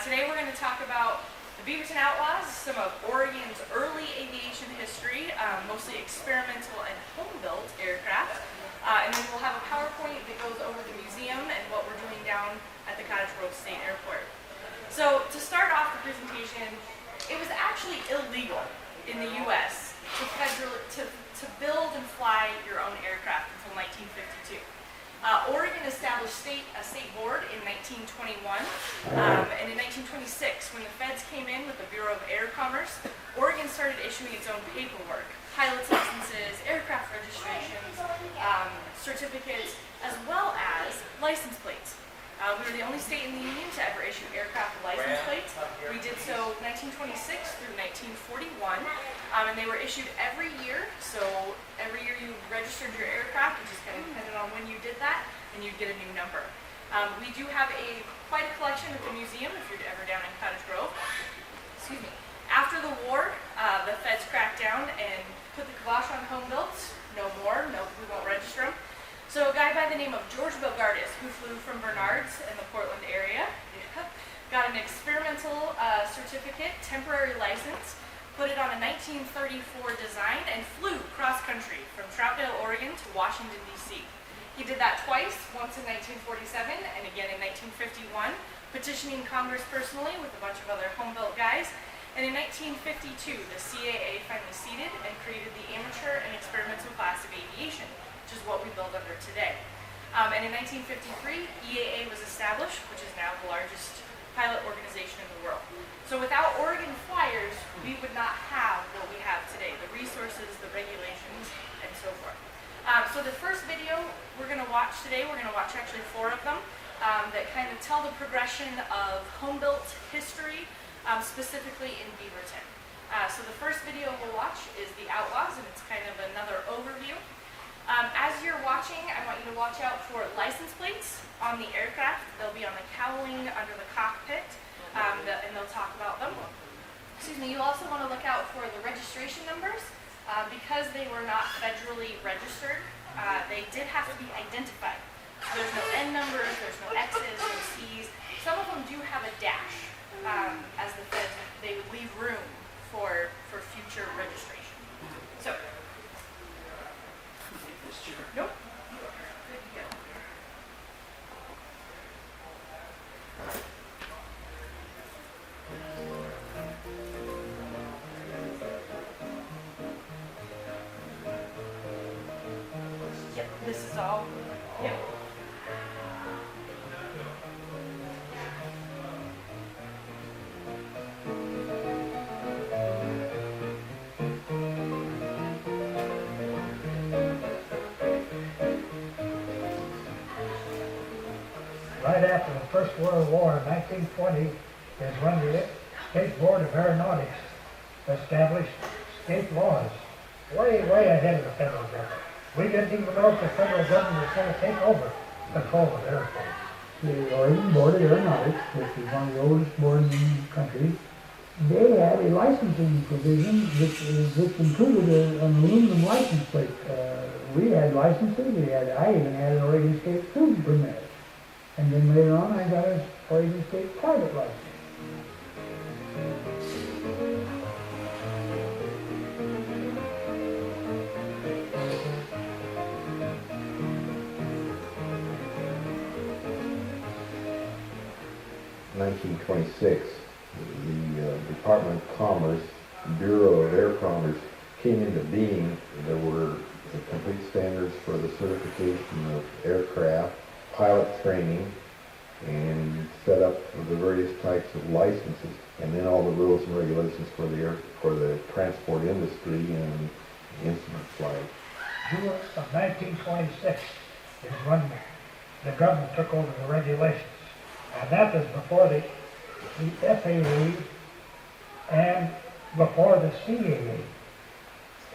Today we're going to talk about the Beaverton Outlaws, some of Oregon's early aviation history, mostly experimental and home-built aircraft, and then we'll have a PowerPoint that goes over the museum and what we're doing down at the Cottage Grove State Airport. So to start off the presentation, it was actually illegal in the U.S. to build and fly your own aircraft until 1952. Oregon established a state board in 1921, and in 1926, when the feds came in with the Bureau of Air Commerce, Oregon started issuing its own paperwork, pilot's licenses, aircraft registrations, certificates, as well as license plates. We were the only state in the union to ever issue aircraft license plates. We did so 1926 through 1941, and they were issued every year. So every year you registered your aircraft, it just kind of depended on when you did that, and you'd get a new number. We do have quite a collection at the museum if you're ever down in Cottage Grove. Excuse me. After the war, the feds cracked down and put the kibosh on home builds. No more. No, we won't register them. So a guy by the name of George Bogardus, who flew from Bernards in the Portland area, got an experimental certificate, temporary license, put it on a 1934 design, and flew cross-country from Troutdale, Oregon to Washington, D.C. He did that twice, once in 1947 and again in 1951, petitioning Congress personally with a bunch of other home-built guys. And in 1952, the CAA finally ceded and created the Amateur and Experimental Class of Aviation, which is what we build under today. And in 1953, EAA was established, which is now the largest pilot organization in the world. So without Oregon flyers, we would not have what we have today, the resources, the regulations, and so forth. So the first video we're going to watch today, we're going to watch actually 4 of them that kind of tell the progression of home-built history, specifically in Beaverton. So the first video we'll watch is the Outlaws, and it's kind of another overview. As you're watching, I want you to watch out for license plates on the aircraft. They'll be on the cowling under the cockpit, and they'll talk about them. Excuse me, you also want to look out for the registration numbers. Because they were not federally registered, they did have to be identified. So there's no N numbers, there's no X's, no C's. Some of them do have a dash, as the feds, they would leave room for future registration. So. Nope. Good to go. Yep, this is all. Yep. Right after the First World War in 1920 is when the State Board of Aeronautics established state laws, way ahead of the federal government. We didn't even know if the federal government was going to take over control of airplanes. The Oregon Board of Aeronautics, which is one of the oldest boards in the country, they had a licensing provision which included an aluminum license plate. We had licensing, I even had an Oregon State cruise permit. And then later on I got an Oregon State private license. In 1926, the Department of Commerce, Bureau of Air Commerce came into being. There were the complete standards for the certification of aircraft, pilot training, and set up the various types of licenses, and then all the rules and regulations for the transport industry and instrument flight. June of 1926 is when the government took over the regulations. And that was before the FAA and before the CAA.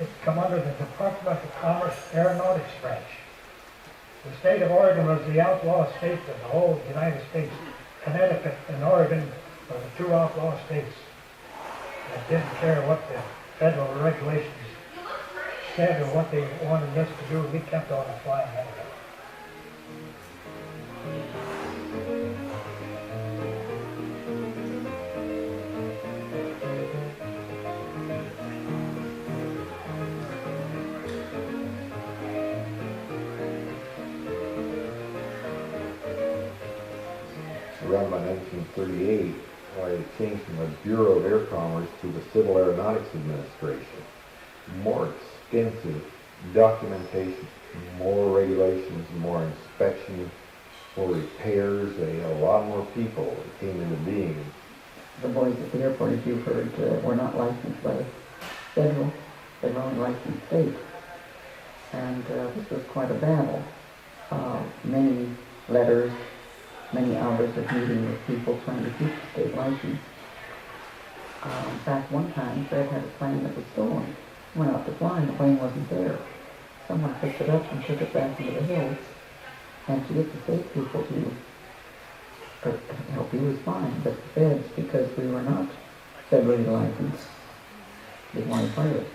It come under the Department of Commerce Aeronautics branch. The state of Oregon was the outlaw state of the whole United States. Connecticut and Oregon were the 2 outlaw states that didn't care what the federal regulations said or what they wanted us to do. We kept on flying anyway. around by 1938, it changed from the Bureau of Air Commerce to the Civil Aeronautics Administration. More extensive documentation, more regulations, more inspections, more repairs. They had a lot more people that came into being. The boys at the airport, as you've heard, were not licensed by the federal. They were only licensed state. And this was quite a battle. Many letters, many hours of meeting with people trying to keep the state license. In fact, one time, Fred had a plane that was stolen. Went out to fly and the plane wasn't there. Someone picked it up and took it back into the hills. And to get the state people to help you was fine, but the feds, because we were not federally licensed, they wanted to fire it.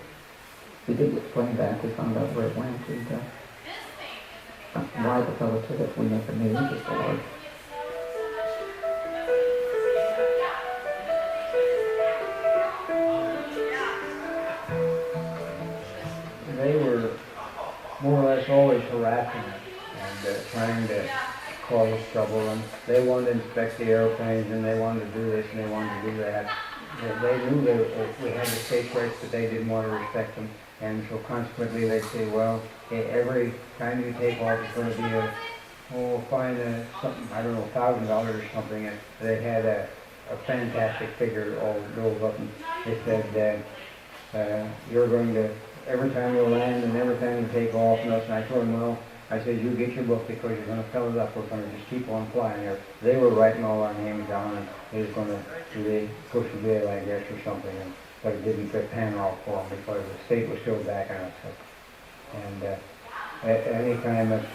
We did get the plane back, we found out where it went, and why the fellow took it, we never knew, just the Lord. They were more or less always harassing us and trying to cause trouble, and they wanted to inspect the airplanes, and they wanted to do this and they wanted to do that. They knew that we had the state rights, but they didn't want to respect them, and so consequently they'd say, well, every time you take off it's going to be a fine something, I don't know, $1,000 or something, and they had a fantastic figure all drove up, and they said, you're going to, every time you land and every time you take off, and I told them, well, I said, you get your book because you're going to fill it up. We're going to just keep on flying there. They were writing all our names down, and they was going to push a bill, I guess, or something. But it didn't fit pan off for them because the state was still back on us. And at any time that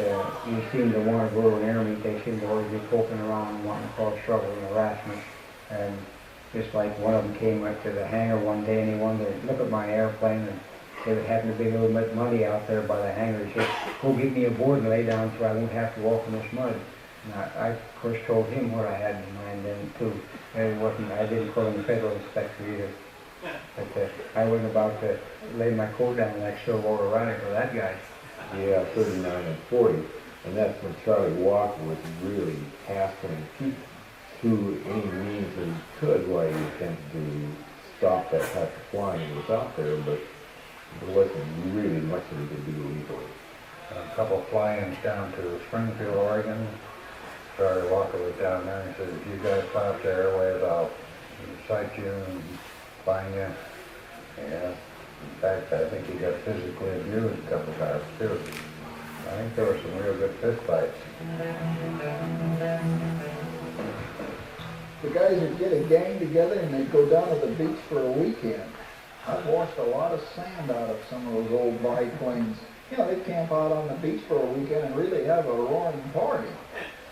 you seem to want to go to an air meet, they seem to always be poking around and wanting to cause trouble and harassment. And just like one of them came up to the hangar one day and he wanted to look at my airplane, and there happened to be a little bit muddy out there by the hangar. He said, go get me a board and lay down so I won't have to walk in this mud. And I of course told him what I had in mind then too. I didn't call him a federal inspector either. But I wasn't about to lay my coat down like Stillwater Ronnie for that guy. Yeah, 39 and 40. And that's when Charlie Walker was really hassling Pete through any means that he could while he attempted to stop that type of flying that was out there, but there wasn't really much that he could do legally. A couple of fly-ins down to Springfield, Oregon. Charlie Walker was down there and said, if you guys fly up the airways, I'll cite you and fine you. Yeah. In fact, I think he got physically abused a couple of times too. I think there were some real good fist fights. The guys would get a gang together and they'd go down to the beach for a weekend. I've washed a lot of sand out of some of those old biplanes. You know, they'd camp out on the beach for a weekend and really have a roaring party.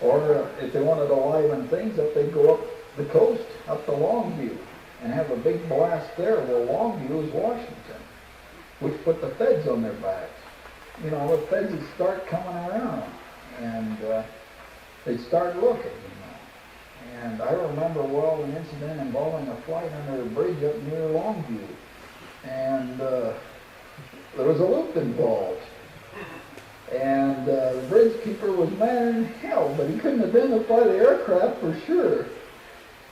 Or if they wanted to liven things up, they'd go up the coast, up to Longview, and have a big blast there. Well, Longview is Washington, which put the feds on their backs. You know, the feds would start coming around, and they'd start looking, you know. And I remember well an incident involving a flight under a bridge up near Longview. And there was a loop involved. And the bridge keeper was mad in hell, but he couldn't identify the aircraft for sure.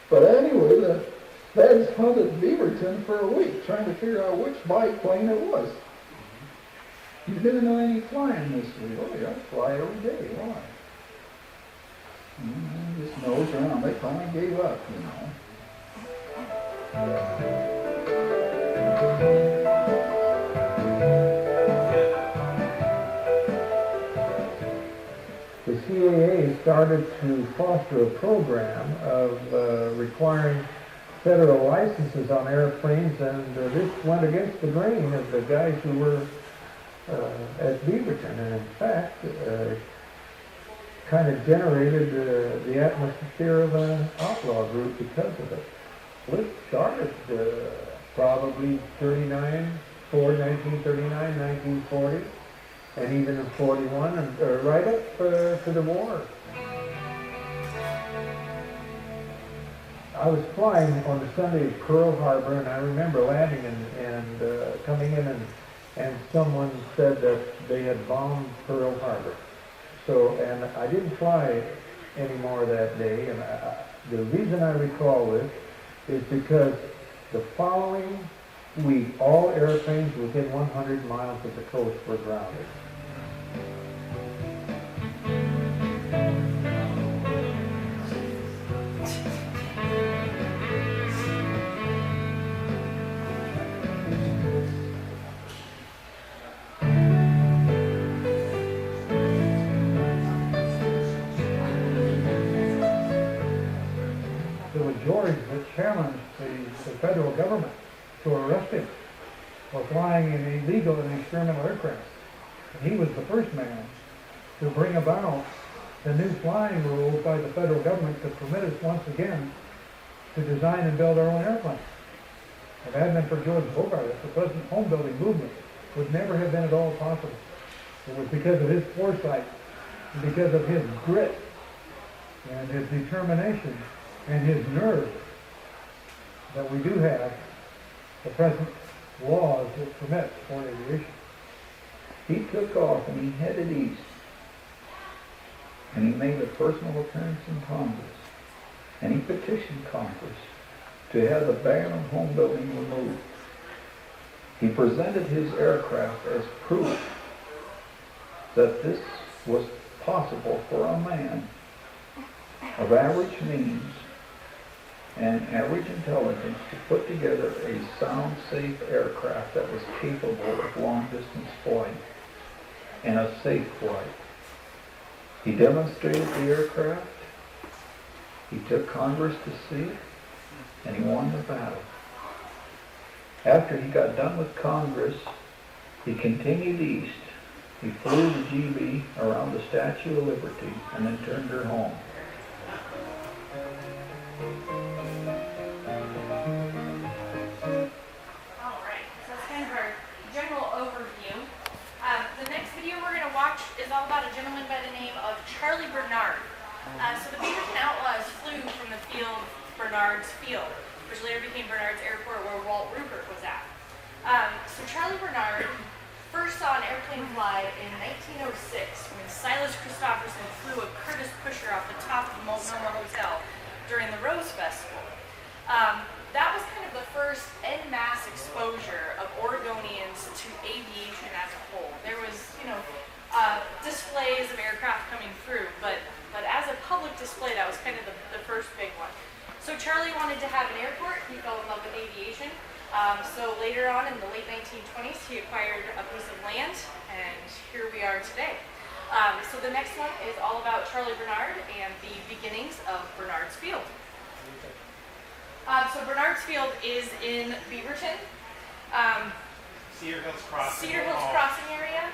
But anyway, the feds hunted Beaverton for a week, trying to figure out which biplane it was. You didn't know any flying this week. Oh yeah, I fly every day. Why? Just nose around. They finally gave up, you know. The CAA started to foster a program of requiring federal licenses on airplanes, and this went against the grain of the guys who were at Beaverton, and in fact kind of generated the atmosphere of an outlaw group because of it. Well, it started probably 1939, 1940, and even in 41, and right up to the war. I was flying on the Sunday at Pearl Harbor, and I remember landing and coming in, and someone said that they had bombed Pearl Harbor. So, and I didn't fly anymore that day, and the reason I recall this is because the following week, all airplanes within 100 miles of the coast were grounded. It was George that challenged the federal government to arrest him for flying an illegal and experimental aircraft. And he was the first man to bring about the new flying rules by the federal government to permit us once again to design and build our own airplanes. If it hadn't been for George Bogart, the present home building movement would never have been at all possible. It was because of his foresight and because of his grit and his determination and his nerve that we do have the present laws that permit foreign aviation. He took off and he headed east. And he made a personal appearance in Congress. And he petitioned Congress to have the ban on home building removed. He presented his aircraft as proof that this was possible for a man of average means and average intelligence to put together a sound, safe aircraft that was capable of long-distance flight and a safe flight. He demonstrated the aircraft, he took Congress to see it, and he won the battle. After he got done with Congress, he continued east. He flew the GB around the Statue of Liberty and then turned her home. Alright, so that's kind of our general overview. The next video we're going to watch is all about a gentleman by the name of Charlie Bernard. So the Beaverton Outlaws flew from the field, Bernard's Field, which later became Bernard's Airport where Walt Rupert was at. So Charlie Bernard first saw an airplane fly in 1906 when Silas Christopherson flew a Curtiss pusher off the top of the Multnomah Hotel during the Rose Festival. That was kind of the first en masse exposure of Oregonians to aviation as a whole. There was, displays of aircraft coming through, but as a public display, that was kind of the first big one. So Charlie wanted to have an airport. He fell in love with aviation. So later on in the late 1920s, he acquired a piece of land, and here we are today. So the next one is all about Charlie Bernard and the beginnings of Bernard's Field. So Bernard's Field is in Beaverton. Cedar Hills Crossing. Cedar Hills Crossing area.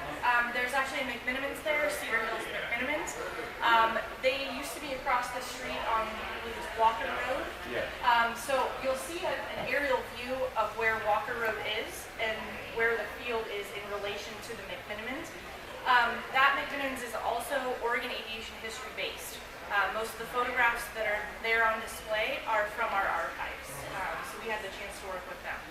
There's actually a McMinimans there, Cedar Hills McMinimans. They used to be across the street on, I believe it's Walker Road. Yeah. So you'll see an aerial view of where Walker Road is and where the field is in relation to the McMinimans. That McMinimans is also Oregon Aviation History based. Most of the photographs that are there on display are from our archives. So we had the chance to work with them.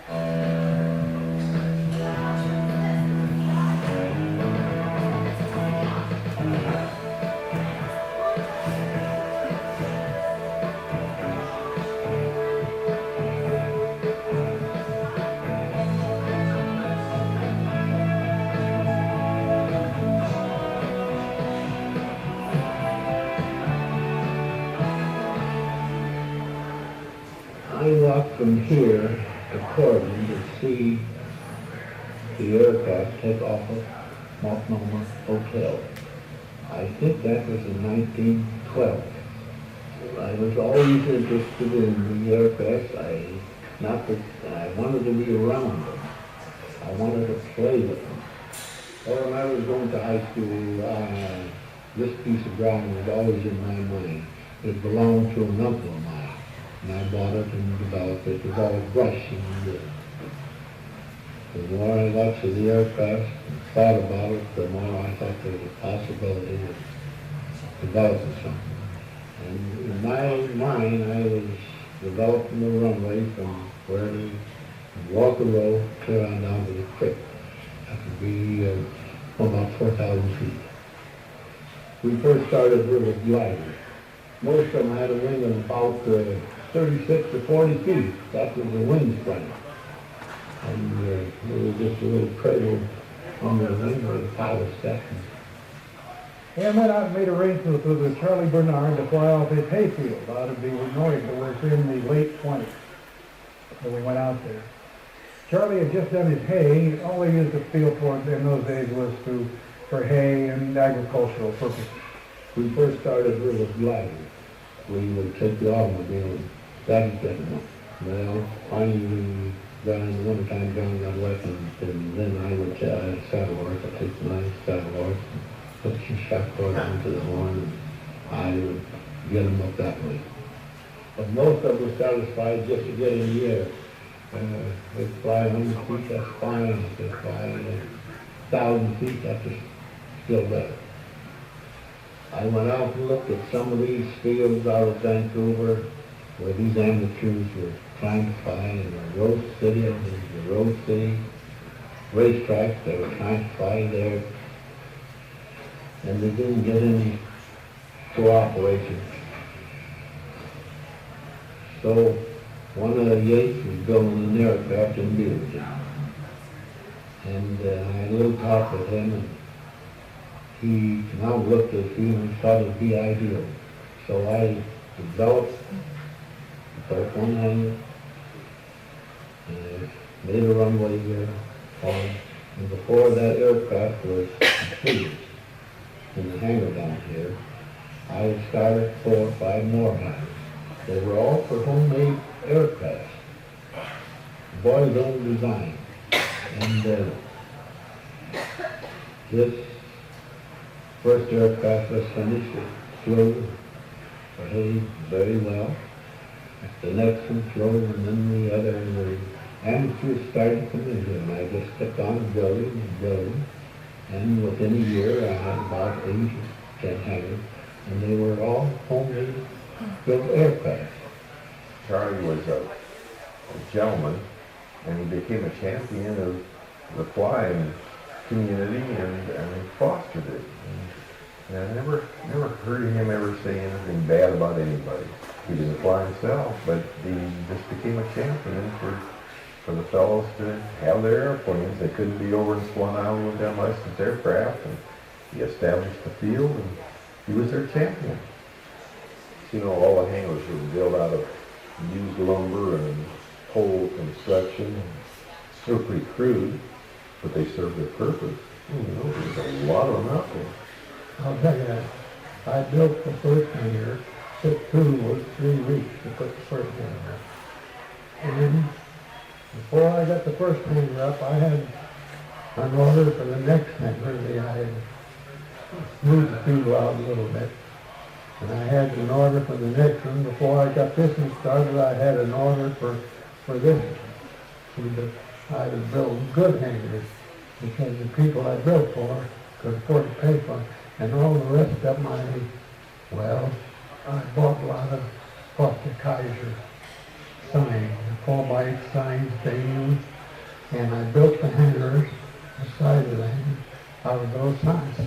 I walked from here to Corbin to see the aircraft take off of Multnomah Hotel. I think that was in 1912. I was always interested in the aircraft. I wanted to be around them. I wanted to play with them. Well, when I was going to high school, this piece of ground was always in my mind. It belonged to an uncle of mine. And I bought it and developed it. It was all brush and the more I watched the aircraft and thought about it, the more I thought there was a possibility of developing something. And in my mind, I was developing the runway from where we Walker Road clear on down to the creek. That would be about 4,000 feet. We first started with a glider. most of them had a wing of about 36 to 40 feet. That was the wind strength. And it was just a little cradle on the wing with a pilot section. And went out and made arrangements with Charlie Bernard to fly off his hayfield out of the Illinois. It was in the late 20s when we went out there. Charlie had just done his hay. All he used the field for in those days was for hay and agricultural purposes. We first started here with gliders. We would take the automobile and baggage them. Well, finally we got in the wintertime, John got wet, and then I would saddle horse. I'd take the nice saddle horse, put some shock cord onto the horn, and I would get them up that way. But most of them were satisfied just to get in the air. They'd fly 100 feet, that's fine. If they fly 1,000 feet, that's still better. I went out and looked at some of these fields out of Vancouver where these amateurs were trying to fly in the Rose City racetracks. They were trying to fly there, and they didn't get any cooperation. So one of the Yates was building an aircraft in Beaverton, and I had a little talk with him, and he now looked at it and thought it would be ideal. So I developed the first one hangar, made a runway here, and before that aircraft was completed in the hangar down here, I had started 4 or 5 more hangars. They were all for homemade aircraft, boys' own design. And this first aircraft was finished. It flew, behaved very well. The next one flew, and then the other, and the amateurs started coming here, and I just kept on building. And within a year, I had about 8 or 10 hangars, and they were all homemade built aircraft. Charlie was a gentleman, and he became a champion of the flying community, and he fostered it. And I never heard him ever say anything bad about anybody. He didn't fly himself, but he just became a champion for the fellows to have their airplanes. They couldn't be over in Swan Island with them licensed aircraft, and he established the field, and he was their champion. You know, all the hangars were built out of used lumber and pole construction. They were pretty crude, but they served their purpose. You know, there's a lot of them out there. I'll tell you that. I built the first hangar. It was 3 weeks to put the first hangar up. And before I got the first hangar up, I had an order for the next hangar. I had moved the fuselage a little bit. And I had an order for the next one. Before I got this one started, I had an order for this one. I was building good hangars because the people I built for could afford to pay for it. And all the rest of them, I bought a lot of Foster Kaiser signs, 4x8 signs, things, and I built the hangars, the side of the hangars, out of those signs. Of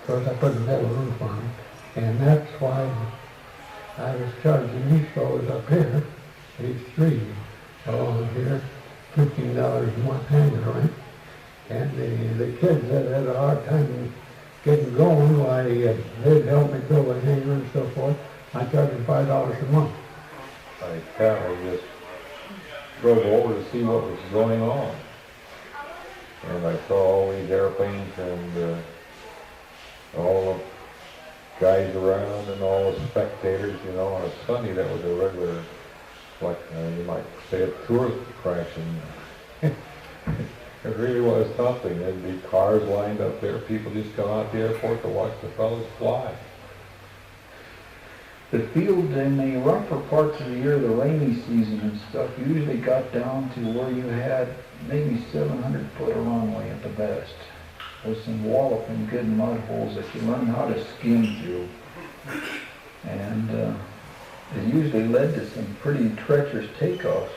course, I put a metal roof on them. And that's why I was charging these fellows up here, these 3 along here, $15 a month hangar rent. And the kids that had a hard time getting going, why they'd help me build a hangar and so forth. I charged them $5 a month. I apparently just drove over to see what was going on. And I saw all these airplanes and all the guys around and all the spectators, you know, on a Sunday. That was a regular, like you might say, a tourist attraction. It really was something. There'd be cars lined up there. People just come out to the airport to watch the fellows fly. The field in the rougher parts of the year, the rainy season and stuff, usually got down to where you had maybe 700 foot of runway at the best, with some walloping good mud holes that you learn how to skim through. And it usually led to some pretty treacherous takeoffs.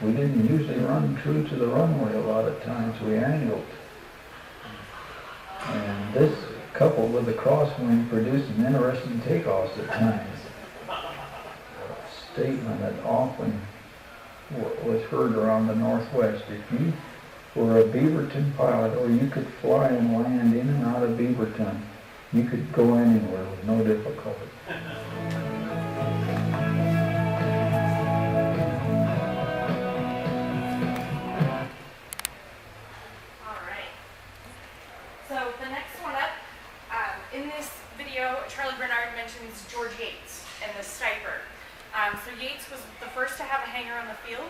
We didn't usually run true to the runway a lot of times. We angled. And this coupled with the crosswind produced some interesting takeoffs at times. A statement that often was heard around the Northwest. If you were a Beaverton pilot, or you could fly and land in and out of Beaverton, you could go anywhere with no difficulty. Alright. So the next one up, in this video, Charlie Bernard mentions George Yates and the Stiper. So Yates was the first to have a hangar on the field.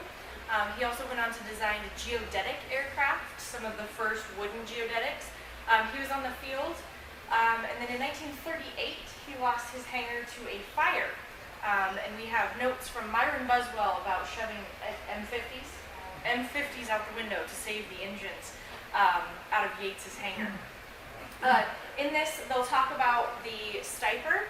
He also went on to design a geodetic aircraft, some of the first wooden geodetics. He was on the field, and then in 1938, he lost his hangar to a fire. And we have notes from Myron Buswell about shoving M50s out the window to save the engines out of Yates's hangar. In this, they'll talk about the Stiper,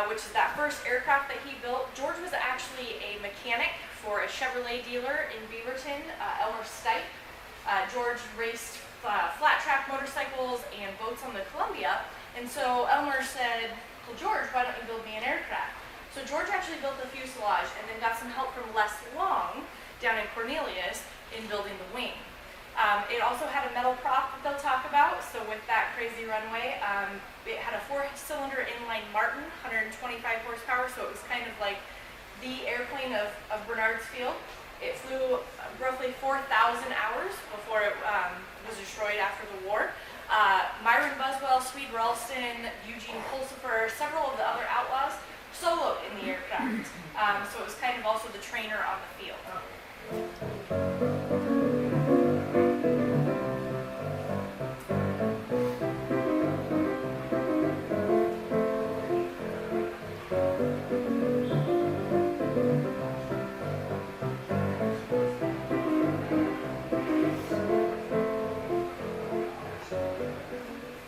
which is that first aircraft that he built. George was actually a mechanic for a Chevrolet dealer in Beaverton, Elmer Stipe. George raced flat track motorcycles and boats on the Columbia, and so Elmer said, well, George, why don't you build me an aircraft? So George actually built the fuselage and then got some help from Les Long down in Cornelius in building the wing. It also had a metal prop that they'll talk about, so with that crazy runway, it had a 4-cylinder inline Martin, 125 horsepower, so it was kind of like the airplane of Bernard's Field. It flew roughly 4,000 hours before it was destroyed after the war. Myron Buswell, Swede Ralston, Eugene Pulsifer, several of the other outlaws soloed in the aircraft. So it was kind of also the trainer on the field.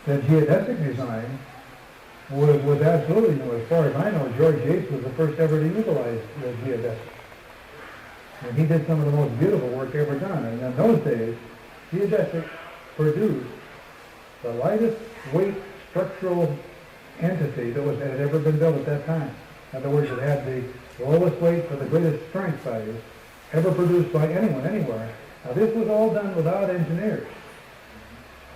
The geodesic design was absolutely new. As far as I know, George Yates was the first ever to utilize the geodesic. And he did some of the most beautiful work ever done. And in those days, geodesic produced the lightest weight structural entity that had ever been built at that time. In other words, it had the lowest weight for the greatest strength values ever produced by anyone, anywhere. Now, this was all done without engineers.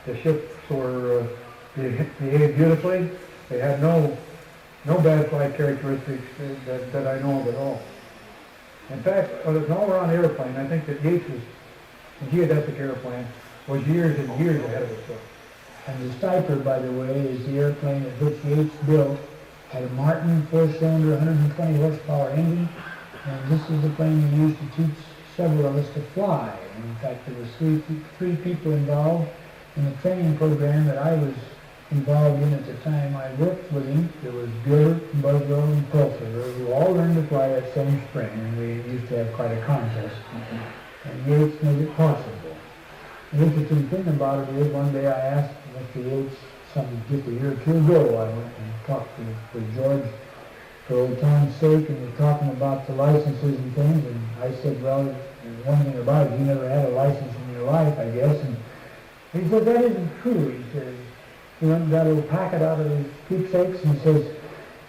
The ships were behaved beautifully. They had no bad flight characteristics that I know of at all. In fact, an all-around airplane, I think that Yates' geodesic airplane was years and years ahead of itself. And the Stiper, by the way, is the airplane that which Yates built. Had a Martin 4-cylinder, 120 horsepower engine, and this is the plane he used to teach several of us to fly. And in fact, there were three people involved in the training program that I was involved in at the time I worked with him. There was Gilbert, Buswell, and Pulsifer, who all learned to fly that same spring, and we used to have quite a contest. And Yates made it possible. The interesting thing about it is, one day I asked Mr. Yates, just a year or two ago, I went and talked with George for old time's sake, and we were talking about the licenses and things, and I said, well, there's one thing about it, you never had a license in your life, I guess, and he said, that isn't true. He says, he went and got a little packet out of his keepsakes and says,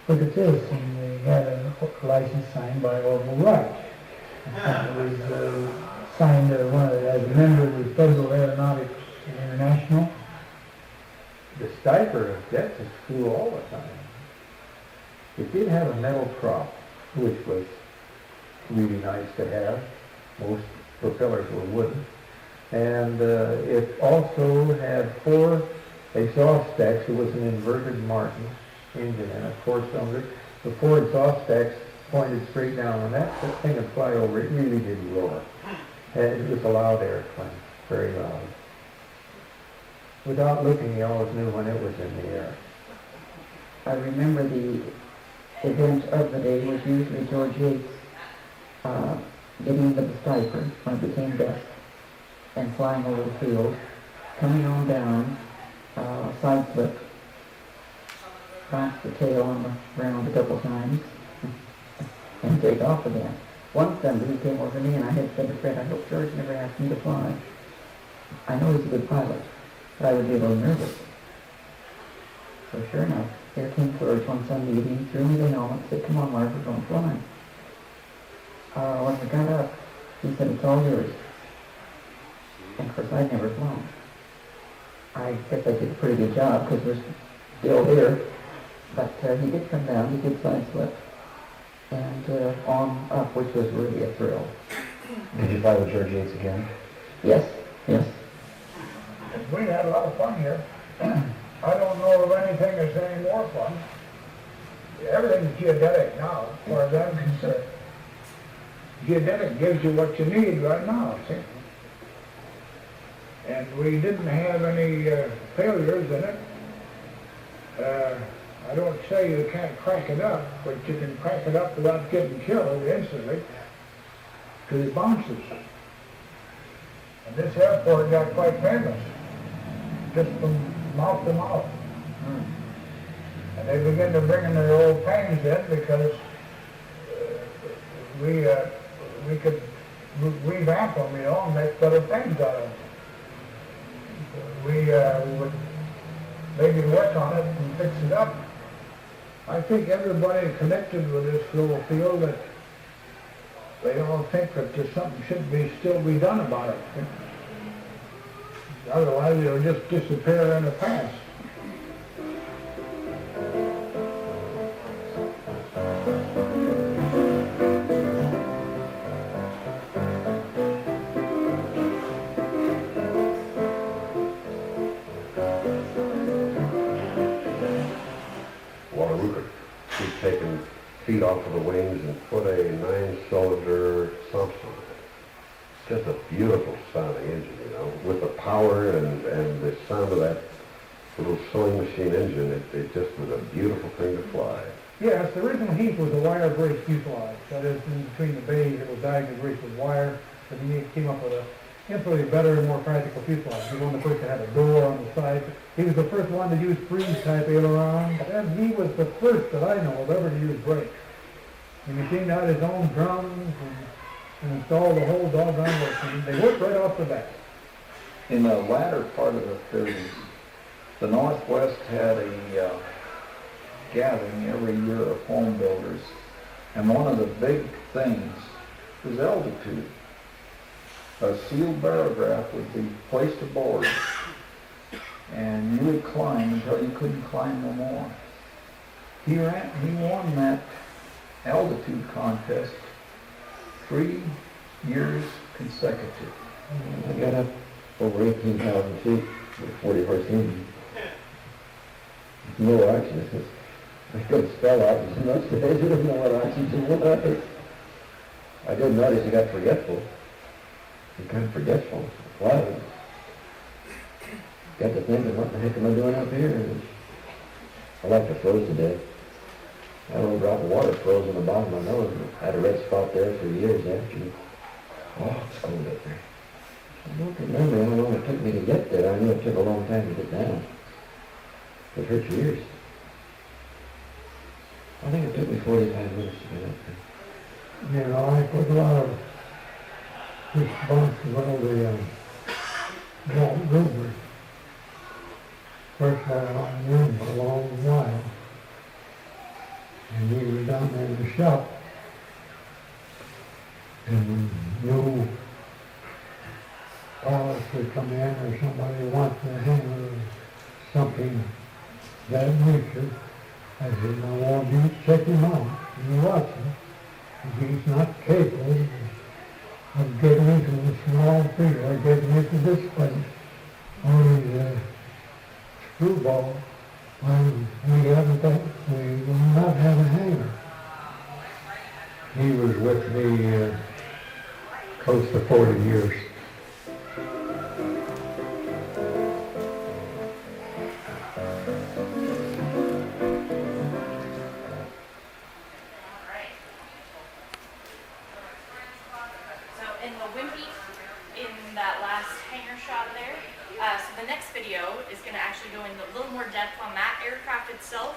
look at this, and he had a license signed by Orville Wright. It was signed as a member of the Federal Aeronautics International. The Stiper jets flew all the time. It did have a metal prop, which was really nice to have. Most propellers were wooden. And it also had 4 exhaust stacks. It was an inverted Martin engine and a 4-cylinder. The 4 exhaust stacks pointed straight down. When that thing would fly over, it really did roar. And it was a loud airplane, very loud. Without looking, you always knew when it was in the air. I remember the event of the day was usually George Yates getting into the Stiper when it became dusk and flying over the field, coming on down, side flip, bounce the tail on the ground a couple times, and take off again. One Sunday he came over to me and I had said to Fred, I hope George never asked me to fly. I know he's a good pilot, but I would be a little nervous. So sure enough, here came George one Sunday evening, threw me the helmet, said, come on, Mark, we're going flying. When we got up, he said, it's all yours. And of course, I'd never flown. I guess I did a pretty good job because we're still here. But he did come down, he did side slip, and on up, which was really a thrill. Did you fly with George Yates again? Yes, yes. We had a lot of fun here. I don't know of anything that's any more fun. Everything's geodetic now, as far as I'm concerned. Geodetic gives you what you need right now, see? And we didn't have any failures in it. I don't say you can't crack it up, but you can crack it up without getting killed instantly, because it bounces. And this airport got quite famous, just from mouth to mouth. And they began to bring in their old planes in because we could revamp them, you know, and make better things out of them. We would maybe work on it and fix it up. I think everybody connected with this little field that they all think that there's something should still be done about it. Otherwise, it'll just disappear in the past. Well, we could keep taking feet off of the wings and put a 9-cylinder sump on it. Just a beautiful sounding engine, you know, with the power and the sound of that little sewing machine engine. It just was a beautiful thing to fly. Yes, the original Heath was a wire brace fuselage. That is, in between the bays, it was diagonally braced with wire. But then he came up with a infinitely better and more practical fuselage. He was one of the first to have a door on the side. He was the first one to use freeze-type ailerons. And he was the first that I know of ever to use brakes. He machined out his own drums and installed the whole doggone works. And they worked right off the bat. In the latter part of the 30s, the Northwest had a gathering every year of home builders, and one of the big things was altitude. A sealed barograph would be placed aboard, and you would climb until you couldn't climb no more. He won that altitude contest 3 years consecutive. I got up over 18,000 feet with a 40-horse engine. No oxygen. I couldn't spell oxygen most days. I didn't know what oxygen was. I did notice he got forgetful. He kind of forgetful. Wow. Got to thinking, what the heck am I doing up here? I like to froze to death. That little drop of water froze on the bottom of my nose. I had a red spot there for years after. Oh, it's cold up there. I don't remember how long it took me to get there. I knew it took a long time to get down. It hurt your ears. I think it took me 45 minutes to get up there. You know, I put a lot of responsibility on Walt Gruber. First I knew him for a long while. And we were down there in the shop. And new pilots would come in or somebody wants to handle something that nature. I said, now won't you check him out and watch him? If he's not capable of getting into a small field or getting into this place on his screwball, we will not have a hangar. He was with me close to 40 years. The next video is going to actually go into a little more depth on that aircraft itself.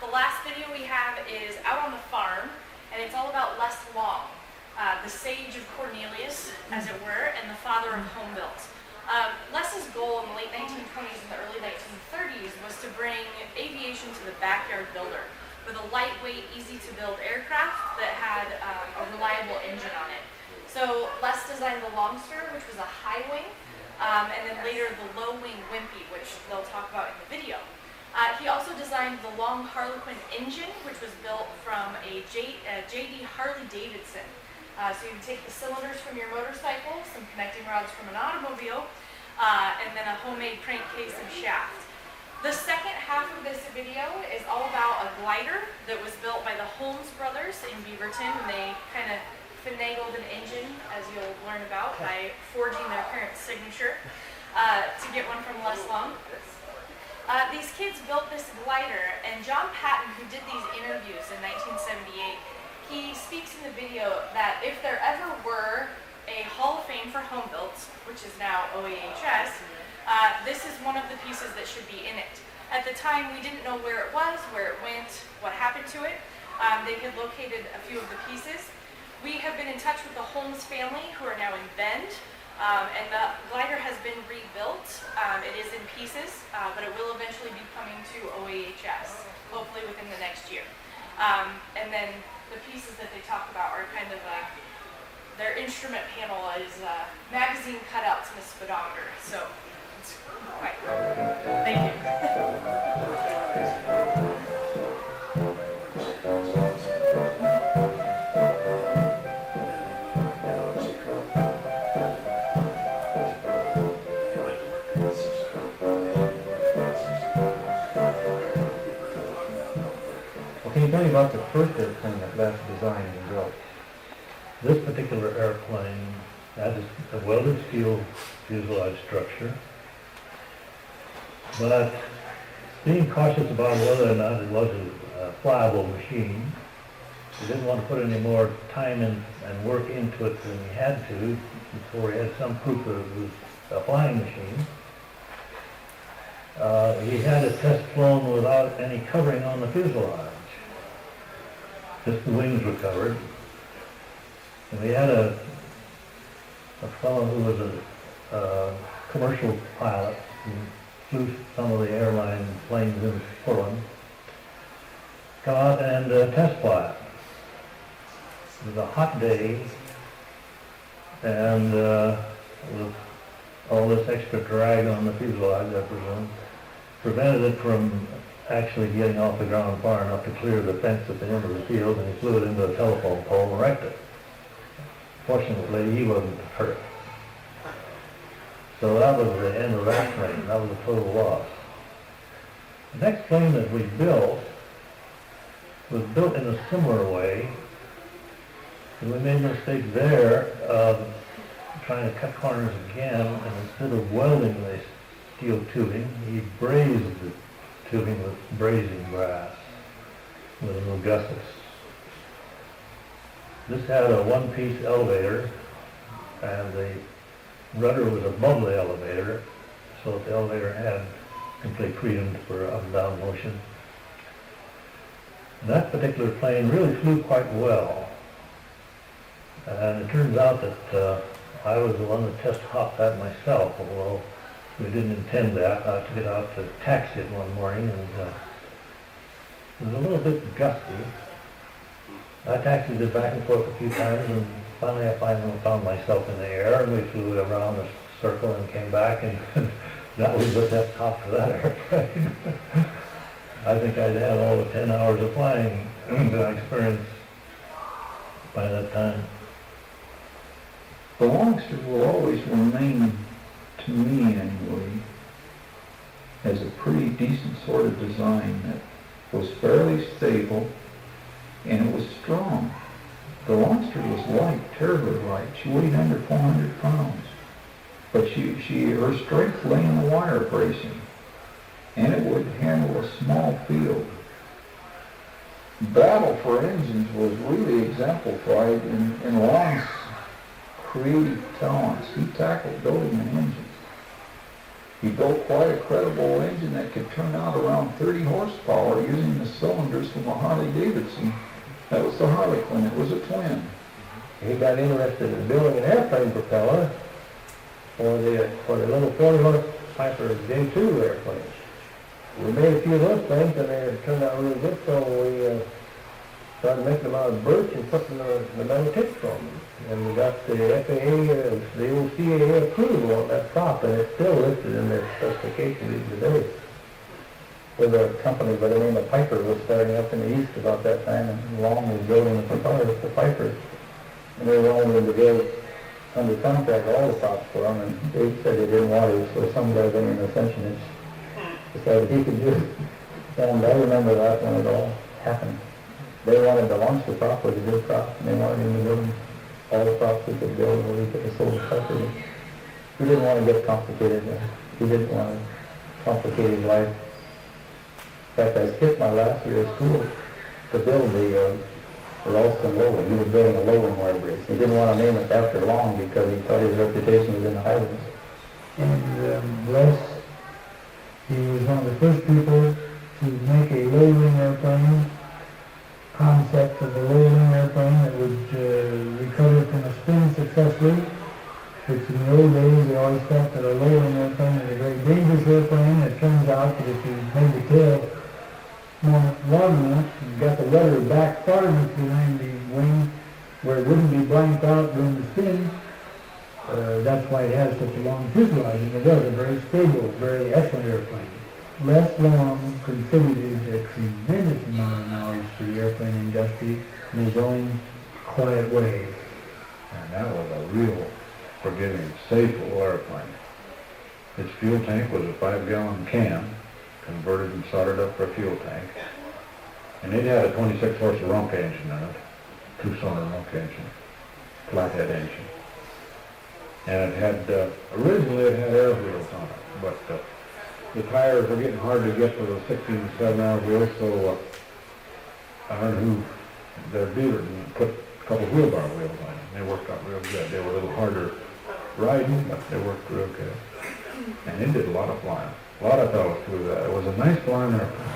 The last video we have is out on the farm, and it's all about Les Long, the sage of Cornelius, as it were, and the father of home built. Les's goal in the late 1920s and the early 1930s was to bring aviation to the backyard builder with a lightweight, easy-to-build aircraft that had a reliable engine on it. So Les designed the Longster, which was a high wing, and then later the low wing Wimpy, which they'll talk about in the video. He also designed the long Harlequin engine, which was built from a J.D. Harley-Davidson. So you take the cylinders from your motorcycle, some connecting rods from an automobile, and then a homemade crankcase and shaft. The second half of this video is all about a glider that was built by the Holmes brothers in Beaverton, and they kind of finagled an engine, as you'll learn about, by forging their parents' signature to get one from Les Long. These kids built this glider, and John Patton, who did these interviews in 1978, he speaks in the video that if there ever were a Hall of Fame for home builds, which is now OAHS, this is one of the pieces that should be in it. At the time, we didn't know where it was, where it went, what happened to it. They had located a few of the pieces. We have been in touch with the Holmes family, who are now in Bend, and the glider has been rebuilt. It is in pieces, but it will eventually be coming to OAHS, hopefully within the next year. And then the pieces that they talk about are kind of their instrument panel is magazine cutouts and a speedometer. So it's quite cool. Thank you. Can you tell me about the first airplane that Les designed and built? This particular airplane has a welded steel fuselage structure, but being cautious about whether or not it was a flyable machine, he didn't want to put any more time and work into it than he had to before he had some proof that it was a flying machine. He had a test flown without any covering on the fuselage. Just the wings were covered. And we had a fellow who was a commercial pilot who flew some of the airline planes in Portland, come out and test fly it. It was a hot day, and with all this extra drag on the fuselage, I presume, prevented it from actually getting off the ground far enough to clear the fence at the end of the field, and he flew it into a telephone pole and wrecked it. Fortunately, he wasn't hurt. So that was the end of that plane. That was a total loss. The next plane that we built was built in a similar way, and we made a mistake there of trying to cut corners again, and instead of welding the steel tubing, he brazed the tubing with brazing brass with a little gusset. This had a one-piece elevator, and the rudder was above the elevator, so that the elevator had complete freedom for up and down motion. And that particular plane really flew quite well. And it turns out that I was the one that test hopped that myself, although we didn't intend that. I took it out to taxi it one morning, and it was a little bit gusty. I taxied it back and forth a few times, and finally I found myself in the air, and we flew around a circle and came back, and that was the test hop for that airplane. I think I'd had all the 10 hours of flying experience by that time. The Longster will always remain, to me anyway, as a pretty decent sort of design that was fairly stable and it was strong. The Longster was light, terribly light. She weighed under 400 pounds. But her strength lay in the wire bracing, and it would handle a small field. Battle for engines was really exemplified in Long's creative talents. He tackled building an engine. He built quite a credible engine that could turn out around 30 horsepower using the cylinders from a Harley-Davidson. That was the Harlequin. It was a twin. He got interested in building an airplane propeller for the little 40-horse Piper J2 airplanes. We made a few of those things, and they turned out really good, so we started making them out of birch and putting the metal tips on them. And we got the FAA, the old CAA approval on that prop, and it's still listed in their specifications even today. With a company by the name of Piper was starting up in the east about that time, and Long was building the propellers for Piper. And they were only to build under contract all the props for them, and they said they didn't want it, so some guy in Ascension decided he could do it. And I remember that when it all happened. They wanted to launch the prop with a good prop, and they wanted him to build all the props we could build where we could have sold Piper. We didn't want to get complicated. We didn't want to complicate his life. In fact, I skipped my last year of school to build the Ralston Lowing. He was building a Lowing wire bridge. He didn't want to name it after Long because he thought his reputation was in the Highlands. And Les, he was one of the first people to make a low-wing airplane, concept of a low-wing airplane that would recover from a spin successfully, which in the old days they always thought that a low-wing airplane was a very dangerous airplane. It turns out that if you made the tail more long enough, you got the rudder back far enough behind the wing where it wouldn't be blanked out during the spin. That's why it has such a long fuselage, and it was a very stable, very excellent airplane. Les Long contributed a tremendous amount of knowledge to the airplane industry in his own quiet way. And that was a real forgiving, safe little airplane. Its fuel tank was a 5-gallon can, converted and soldered up for a fuel tank. And it had a 26-horse Rump engine in it, 2-cylinder Rump engine, flathead engine. And it had, originally it had air wheels on it, but the tires were getting hard to get with the 16-7-hour wheels, so I don't know who, their dealer put a couple wheel bar wheels on them. They worked out real good. They were a little harder riding, but they worked real good. And it did a lot of flying. A lot of fellas flew that. It was a nice flying airplane.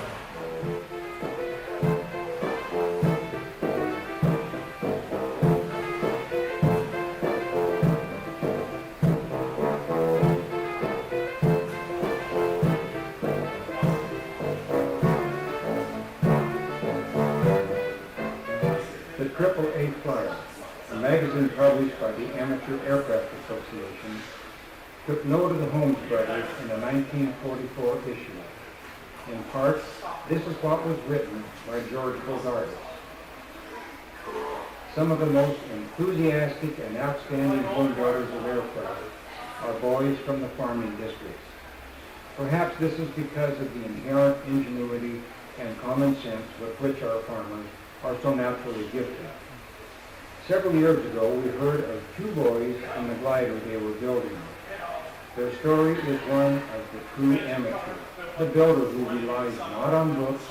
The AAA Flyer, a magazine published by the Amateur Aircraft Association, took note of the Holmes brothers in the 1944 issue. In part, this is what was written by George Bogart. Some of the most enthusiastic and outstanding home builders of aircraft are boys from the farming districts. Perhaps this is because of the inherent ingenuity and common sense with which our farmers are so naturally gifted. Several years ago, we heard of 2 boys on the glider they were building. Their story is one of the true amateur, the builder who relies not on books,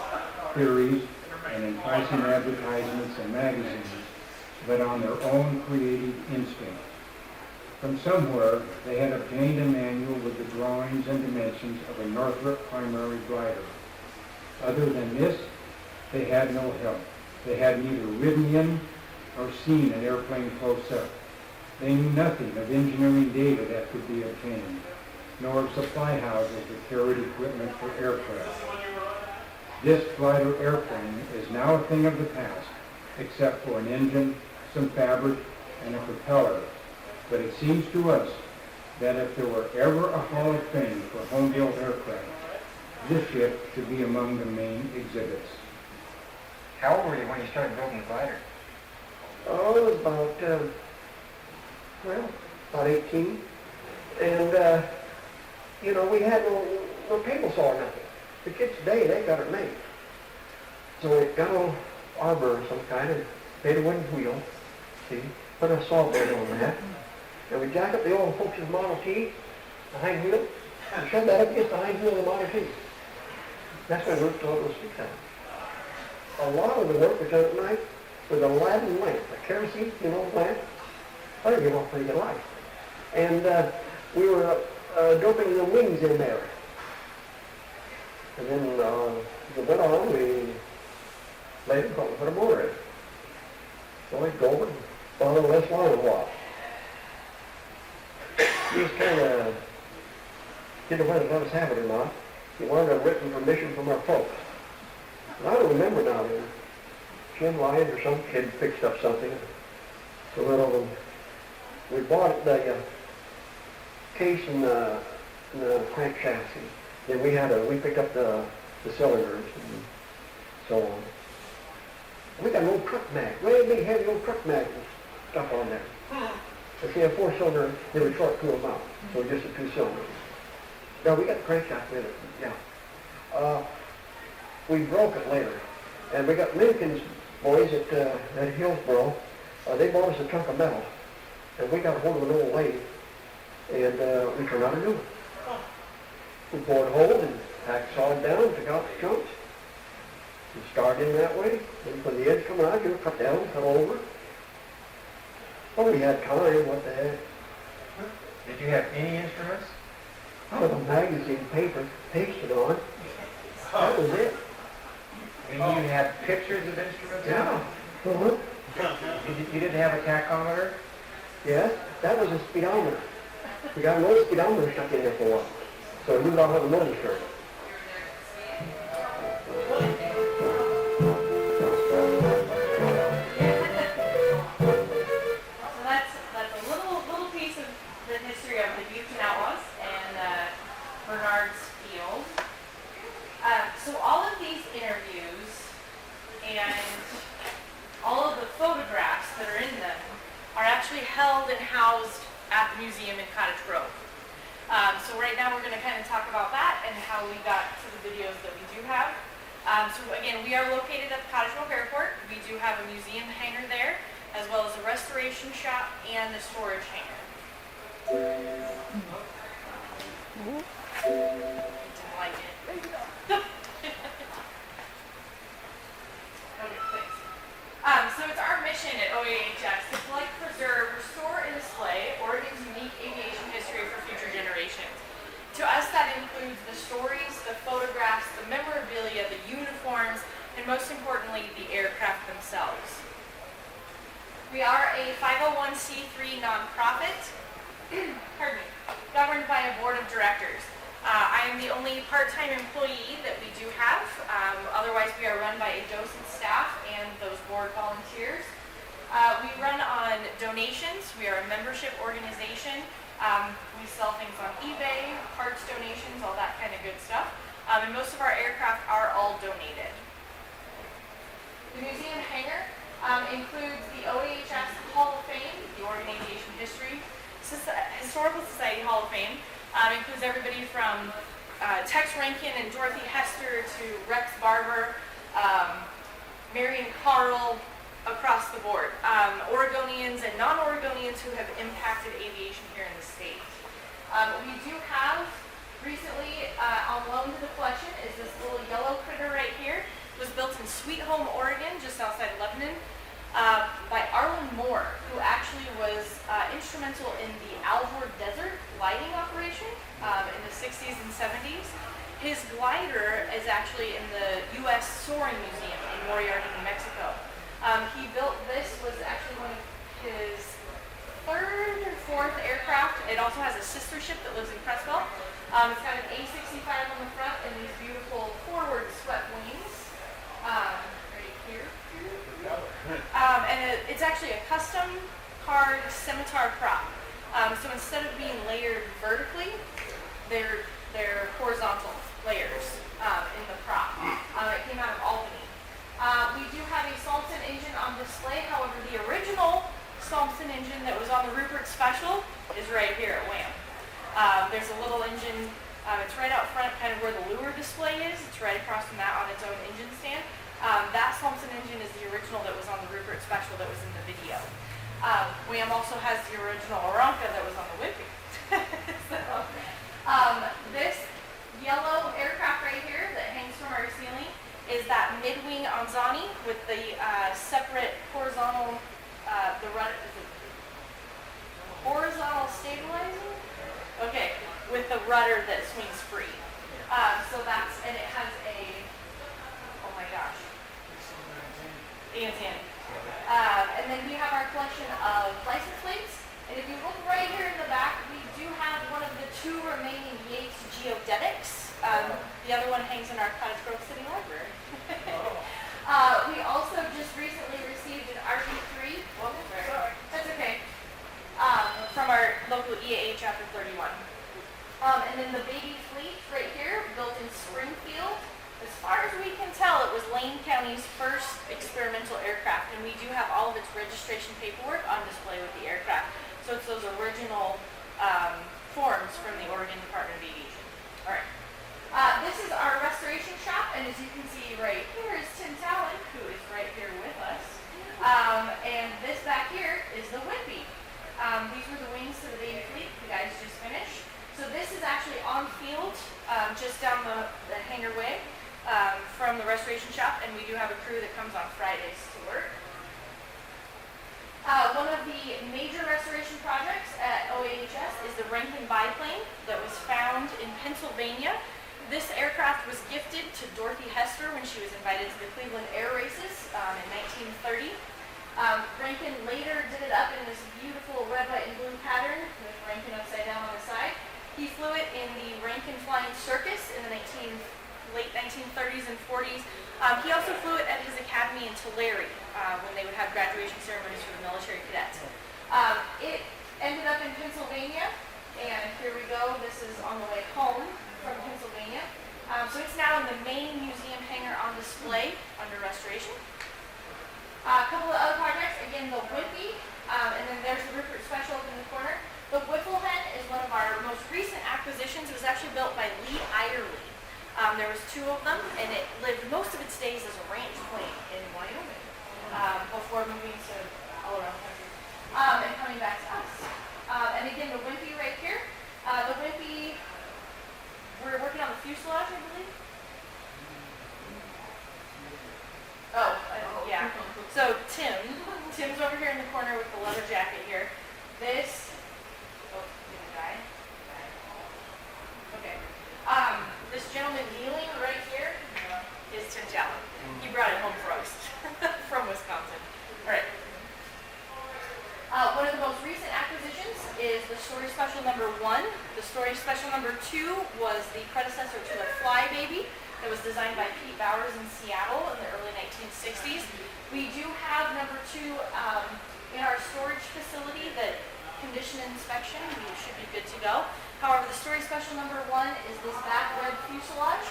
theories, and enticing advertisements and magazines, but on their own creative instinct. From somewhere, they had obtained a manual with the drawings and dimensions of a Northrop primary glider. Other than this, they had no help. They had neither ridden in or seen an airplane close up. They knew nothing of engineering data that could be obtained, nor of supply houses that carried equipment for aircraft. This glider airplane is now a thing of the past, except for an engine, some fabric, and a propeller. But it seems to us that if there were ever a Hall of Fame for home-built aircraft, this ship should be among the main exhibits. How old were you when you started building the glider? Oh, it was about 18. And, we had no table saw or nothing. The kids today, they got it made. So it got on arbor of some kind and made a wooden wheel, see, put a saw blade on that. And we jack up the old Folks' Model T, the hind wheel, and shove that up against the hind wheel of the Model T. That's when it worked till it was fixed out. A lot of the work was done at night with a Aladdin lamp, a kerosene, lamp. I didn't give off pretty good light. And we were doping the wings in there. And then as it went on, we later put a motor in. So we'd go over and follow less long a while. we just kind of didn't know whether to let us have it or not. We wanted a written permission from our folks. And I don't remember now, Jim Lyons or some kid fixed up something. So little, we bought the case and the crank chassis. Then we picked up the cylinders and so on. We got an old truck mag, really big heavy old truck mag and stuff on there. If you have 4-cylinder, they were short to them out, so just a 2-cylinder. No, we got the crankshaft with it, yeah. We broke it later. And we got Lincoln's boys at Hillsboro. They bought us a chunk of metal. And we got hold of an old lathe. And we turned out a new one. We bored a hole and hacksaw it down, took out the chunks. We started in that way. And when the edge come out, you cut down, cut over. Oh, we had time, what the heck. Did you have any instruments? Oh, the magazine paper pasted on. That was it. And you had pictures of instruments? Yeah. Uh-huh. You didn't have a tachometer? Yes, that was a speedometer. We got an old speedometer stuck in there for a while. So we don't have a motor. So all of these interviews and all of the photographs that are in them are actually held and housed at the museum in Cottage Grove. So right now we're going to kind of talk about that and how we got to the videos that we do have. So again, we are located at the Cottage Grove Airport. We do have a museum hangar there, as well as a restoration shop and a storage hangar. Didn't like it. So it's our mission at OAHS to collect, preserve, restore, and display Oregon's unique aviation history for future generations. To us, that includes the stories, the photographs, the memorabilia, the uniforms, and most importantly, the aircraft themselves. We are a 501c3 nonprofit, pardon me, governed by a board of directors. I am the only part-time employee that we do have. Otherwise, we are run by a docent staff and those board volunteers. We run on donations. We are a membership organization. We sell things on eBay, parts donations, all that kind of good stuff. And most of our aircraft are all donated. The museum hangar includes the OAHS Hall of Fame, the Oregon Aviation Historical Society Hall of Fame. Includes everybody from Tex Rankin and Dorothy Hester to Rex Barber, Marion Carl, across the board. Oregonians and non-Oregonians who have impacted aviation here in the state. We do have recently on loan to the collection is this little yellow critter right here. It was built in Sweet Home, Oregon, just outside Lebanon, by Arlen Moore, who actually was instrumental in the Alvord Desert gliding operation in the 60s and 70s. His glider is actually in the U.S. Soaring Museum in Moriarty, New Mexico. He built this, was actually one of his third or fourth aircraft. It also has a sister ship that lives in Creswell. It's got an A65 on the front and these beautiful forward swept wings. Right here. And it's actually a custom carved scimitar prop. So instead of being layered vertically, they're horizontal layers in the prop. It came out of Albany. We do have a Salmson engine on display. However, the original Salmson engine that was on the Rupert Special is right here at WAAAM. There's a little engine. It's right out front, kind of where the lure display is. It's right across from that on its own engine stand. That Salmson engine is the original that was on the Rupert Special that was in the video. WAAAM also has the original Aranca that was on the Wimpy. This yellow aircraft right here that hangs from our ceiling is that mid-wing Anzani with the separate horizontal, the rudder, is it horizontal stabilizing? Okay, with the rudder that swings free. So that's, and it has a, oh my gosh, antenna. And then we have our collection of license plates. And if you look right here in the back, we do have 2 remaining Yates geodetics. The other one hangs in our Cottage Grove City Library. We also just recently received an RV3. Well, that's okay. From our local EAA Chapter 31. And then the baby fleet right here, built in Springfield. As far as we can tell, it was Lane County's first experimental aircraft, and we do have all of its registration paperwork on display with the aircraft. So it's those original forms from the Oregon Department of Aviation. All right. This is our restoration shop, and as you can see right here is Tim Talon, who is right here with us. And this back here is the Wimpy. These were the wings to the baby fleet the guys just finished. So this is actually on field, just down the hangar way. From the restoration shop, and we do have a crew that comes on Fridays to work. One of the major restoration projects at OAHS is the Rankin biplane that was found in Pennsylvania. This aircraft was gifted to Dorothy Hester when she was invited to the Cleveland Air Races in 1930. Rankin later did it up in this beautiful red, white, and blue pattern with Rankin upside down on the side. He flew it in the Rankin Flying Circus in the late 1930s and 40s. He also flew it at his academy in Tulare when they would have graduation ceremonies for the military cadets. It ended up in Pennsylvania, and here we go. This is on the way home from Pennsylvania. So it's now in the main museum hangar on display under restoration. A couple of other projects, again, the Wimpy, and then there's the Rupert Special up in the corner. The Whiffle Hen is one of our most recent acquisitions. It was actually built by Lee Eyerly. There was 2 of them, and it lived most of its days as a ranch plane in Wyoming before moving to all around the country and coming back to us. And again, the Wimpy right here. The Wimpy, we're working on the fuselage, I believe. Oh, yeah. So Tim's over here in the corner with the leather jacket here. This, this gentleman kneeling right here is Tim Talon. He brought it home for us from Wisconsin. All right. One of the most recent acquisitions is the Story Special number 1. The Story Special number 2 was the predecessor to the Flybaby that was designed by Pete Bowers in Seattle in the early 1960s. We do have number 2 in our storage facility that condition inspection, we should be good to go. However, the Story Special number 1 is this back red fuselage.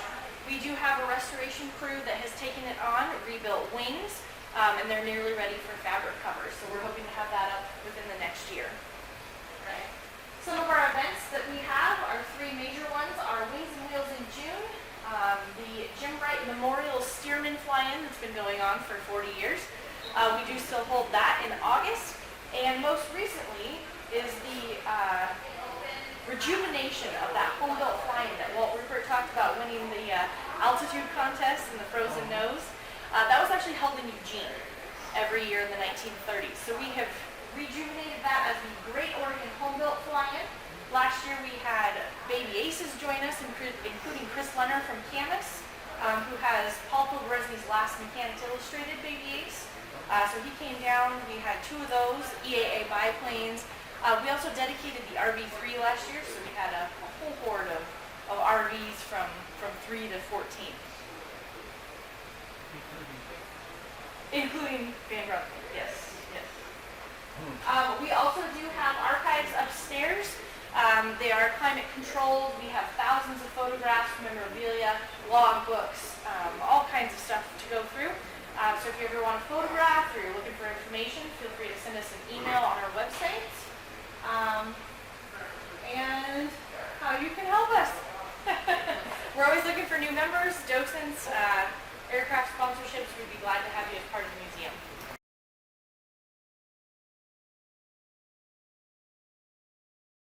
We do have a restoration crew that has taken it on, rebuilt wings, and they're nearly ready for fabric covers. So we're hoping to have that up within the next year. Right. Some of our events that we have, our 3 major ones, are Wings and Wheels in June, the Jim Wright Memorial Steerman Fly-In that's been going on for 40 years. We do still hold that in August. And most recently is the rejuvenation of that home-built fly-in that Walt Rupert talked about winning the altitude contest and the frozen nose. That was actually held in Eugene every year in the 1930s. So we have rejuvenated that as the Great Oregon Home-Built Fly-In. Last year we had Baby Aces join us, including Chris Leonard from Camas, who has Paul Pilgresny's last Mechanics Illustrated Baby Ace. So he came down, we had 2 of those, EAA biplanes. We also dedicated the RV3 last year, so we had a whole horde of RVs from 3 to 14. Including Van Gruffin, yes. We also do have archives upstairs. They are climate controlled. We have thousands of photographs, memorabilia, log books, all kinds of stuff to go through. So if you ever want a photograph or you're looking for information, feel free to send us an email on our website. And how you can help us. We're always looking for new members, docents, aircraft sponsorships. We'd be glad to have you as part of the museum.